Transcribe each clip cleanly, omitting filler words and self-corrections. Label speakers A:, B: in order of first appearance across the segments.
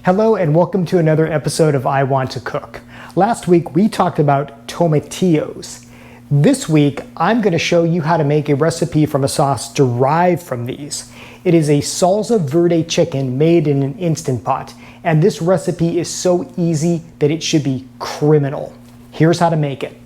A: Hello and welcome to another episode of I Want to Cook. Last week we talked about tomatillos. This week I'm going to show you how to make a recipe from a sauce derived from these. It is a salsa verde chicken made in an Instant Pot, and this recipe is so easy that it should be criminal. Here's how to make it.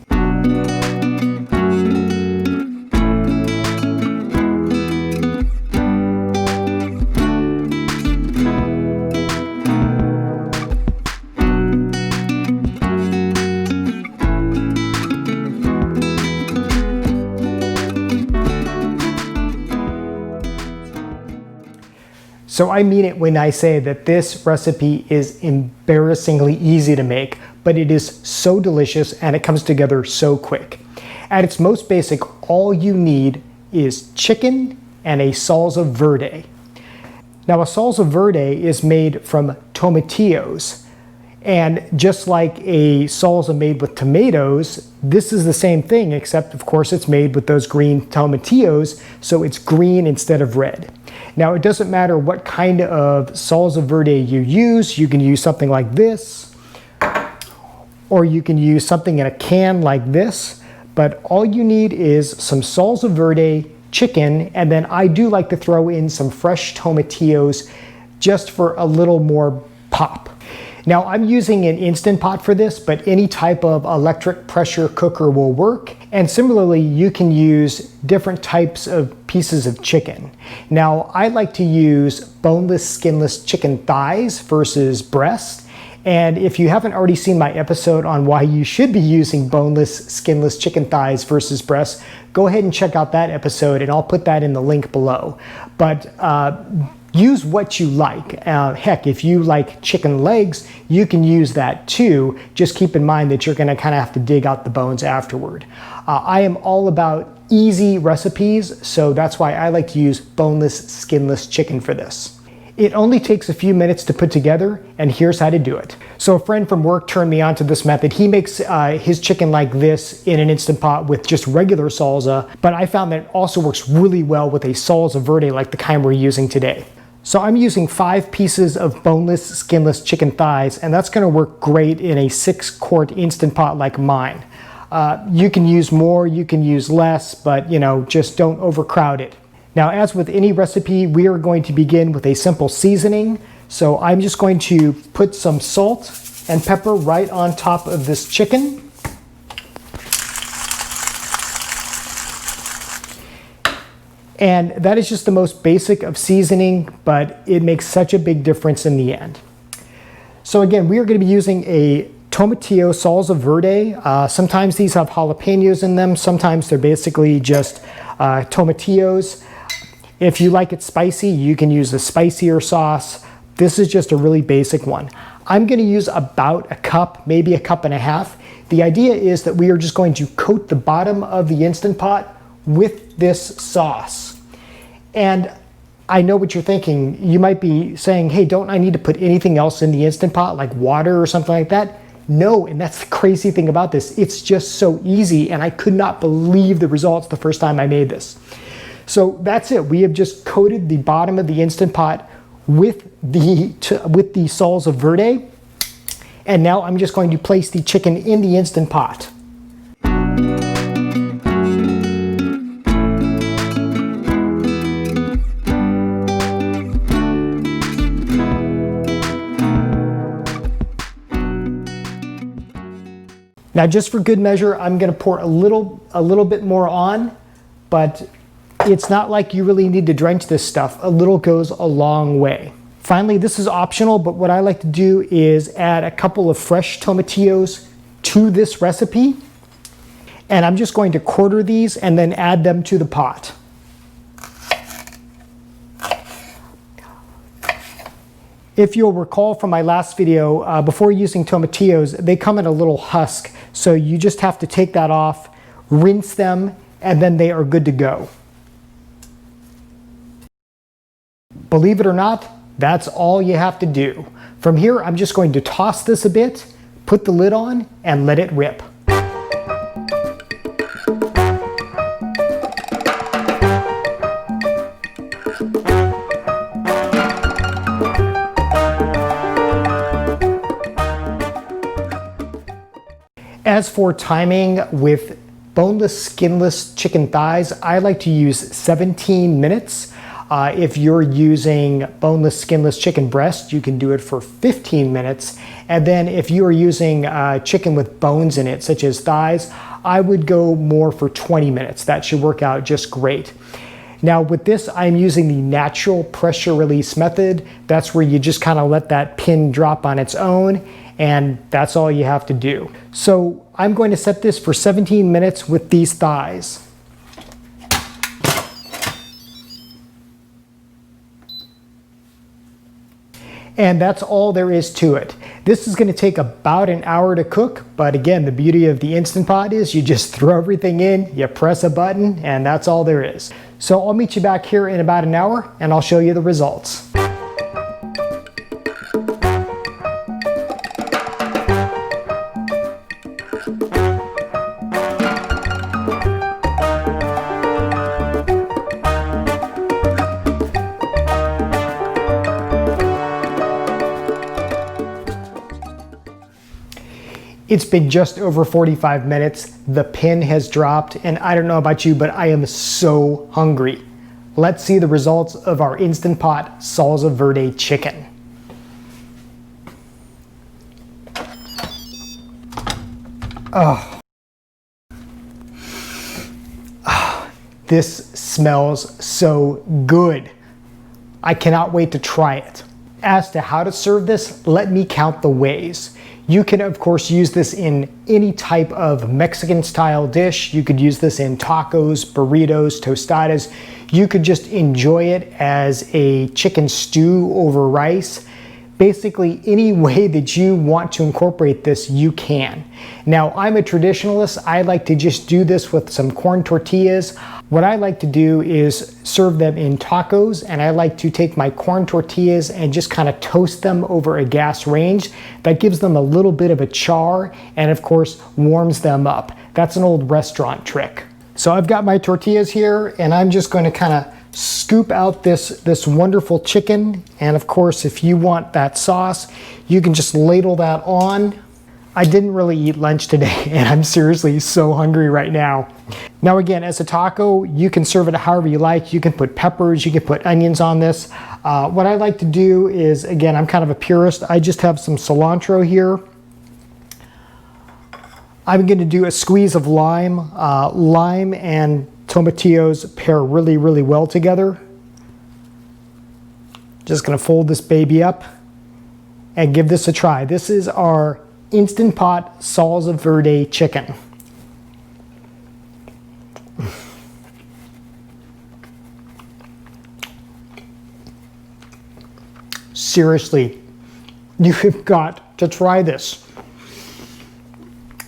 A: So I mean it when I say that this recipe is embarrassingly easy to make, but it is so delicious and it comes together so quick. At its most basic, all you need is chicken and a salsa verde. Now a salsa verde is made from tomatillos, and just like a salsa made with tomatoes, this is the same thing, except of course it's made with those green tomatillos, so it's green instead of red. Now it doesn't matter what kind of salsa verde you use. You can use something like this, or you can use something in a can like this, but all you need is some salsa verde, chicken, and then I do like to throw in some fresh tomatillos just for a little more pop. Now I'm using an Instant Pot for this, but any type of electric pressure cooker will work. And similarly, you can use different types of pieces of chicken. Now I like to use boneless, skinless chicken thighs versus breast. And if you haven't already seen my episode on why you should be using boneless, skinless chicken thighs versus breast, go ahead and check out that episode and I'll put that in the link below. But use what you like. Heck, if you like chicken legs, you can use that too. Just keep in mind that you're going to kind of have to dig out the bones afterward. I am all about easy recipes, so that's why I like to use boneless, skinless chicken for this. It only takes a few minutes to put together, and here's how to do it. So a friend from work turned me on to this method. He makes his chicken like this in an Instant Pot with just regular salsa, but I found that it also works really well with a salsa verde like the kind we're using today. So I'm using 5 pieces of boneless, skinless chicken thighs, and that's going to work great in a 6-quart Instant Pot like mine. You can use more, you can use less, but just don't overcrowd it. Now, as with any recipe, we are going to begin with a simple seasoning. So I'm just going to put some salt and pepper right on top of this chicken. And that is just the most basic of seasoning, but it makes such a big difference in the end. So again, we are going to be using a tomatillo salsa verde. Sometimes these have jalapenos in them. Sometimes they're basically just tomatillos. If you like it spicy, you can use a spicier sauce. This is just a really basic one. I'm going to use about a cup, maybe a cup and a half. The idea is that we are just going to coat the bottom of the Instant Pot with this sauce. And I know what you're thinking. You might be saying, hey, don't I need to put anything else in the Instant Pot, like water or something like that? No, and that's the crazy thing about this. It's just so easy, and I could not believe the results the first time I made this. So that's it. We have just coated the bottom of the Instant Pot with the salsa verde. And now I'm just going to place the chicken in the Instant Pot. Now, just for good measure, I'm going to pour a little bit more on, but it's not like you really need to drench this stuff. A little goes a long way. Finally, this is optional, but what I like to do is add a couple of fresh tomatillos to this recipe. And I'm just going to quarter these and then add them to the pot. If you'll recall from my last video, before using tomatillos, they come in a little husk. So you just have to take that off, rinse them, and then they are good to go. Believe it or not, that's all you have to do. From here, I'm just going to toss this a bit, put the lid on, and let it rip. As for timing with boneless, skinless chicken thighs, I like to use 17 minutes. If you're using boneless, skinless chicken breast, you can do it for 15 minutes. And then if you are using chicken with bones in it, such as thighs, I would go more for 20 minutes. That should work out just great. Now with this, I'm using the natural pressure release method. That's where you just kind of let that pin drop on its own, and that's all you have to do. So I'm going to set this for 17 minutes with these thighs. And that's all there is to it. This is going to take about an hour to cook, but again, the beauty of the Instant Pot is you just throw everything in, you press a button, and that's all there is. So I'll meet you back here in about an hour, and I'll show you the results. It's been just over 45 minutes. The pin has dropped, and I don't know about you, but I am so hungry. Let's see the results of our Instant Pot Salsa Verde chicken. Oh. This smells so good. I cannot wait to try it. As to how to serve this, let me count the ways. You can of course use this in any type of Mexican style dish. You could use this in tacos, burritos, tostadas. You could just enjoy it as a chicken stew over rice. Basically any way that you want to incorporate this, you can. Now I'm a traditionalist. I like to just do this with some corn tortillas. What I like to do is serve them in tacos, and I like to take my corn tortillas and just kind of toast them over a gas range. That gives them a little bit of a char and of course warms them up. That's an old restaurant trick. So I've got my tortillas here, and I'm just going to kind of scoop out this wonderful chicken. And of course, if you want that sauce, you can just ladle that on. I didn't really eat lunch today, and I'm seriously so hungry right now. Now again, as a taco, you can serve it however you like. You can put peppers, you can put onions on this. What I like to do is, again, I'm kind of a purist. I just have some cilantro here. I'm going to do a squeeze of lime. Lime and tomatillos pair really, really well together. Just going to fold this baby up and give this a try. This is our Instant Pot Salsa Verde chicken. Seriously, you have got to try this.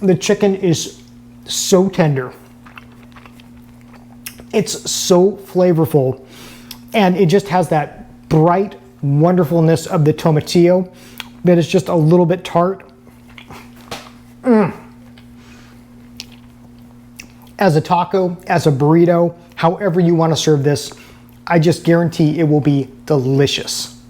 A: The chicken is so tender. It's so flavorful, and it just has that bright wonderfulness of the tomatillo that is just a little bit tart. As a taco, as a burrito, however you want to serve this, I just guarantee it will be delicious.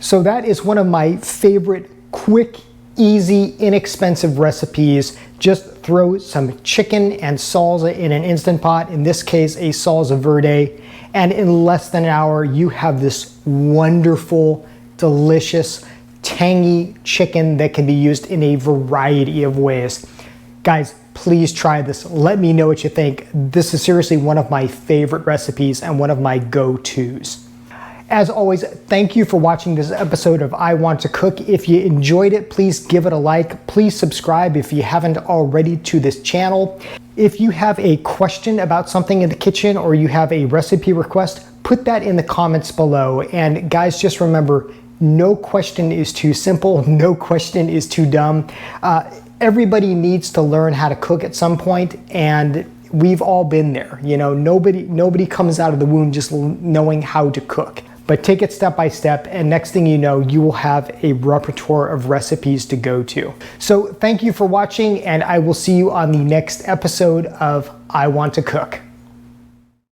A: So that is one of my favorite quick, easy, inexpensive recipes. Just throw some chicken and salsa in an Instant Pot, in this case a salsa verde, and in less than an hour you have this wonderful, delicious, tangy chicken that can be used in a variety of ways. Guys, please try this. Let me know what you think. This is seriously one of my favorite recipes and one of my go-tos. As always, thank you for watching this episode of I Want to Cook. If you enjoyed it, please give it a like. Please subscribe if you haven't already to this channel. If you have a question about something in the kitchen or you have a recipe request, put that in the comments below. And guys, just remember, no question is too simple. No question is too dumb. Everybody needs to learn how to cook at some point, and we've all been there. You know, nobody comes out of the womb just knowing how to cook. But take it step by step, and next thing you know, you will have a repertoire of recipes to go to. So thank you for watching, and I will see you on the next episode of I Want to Cook.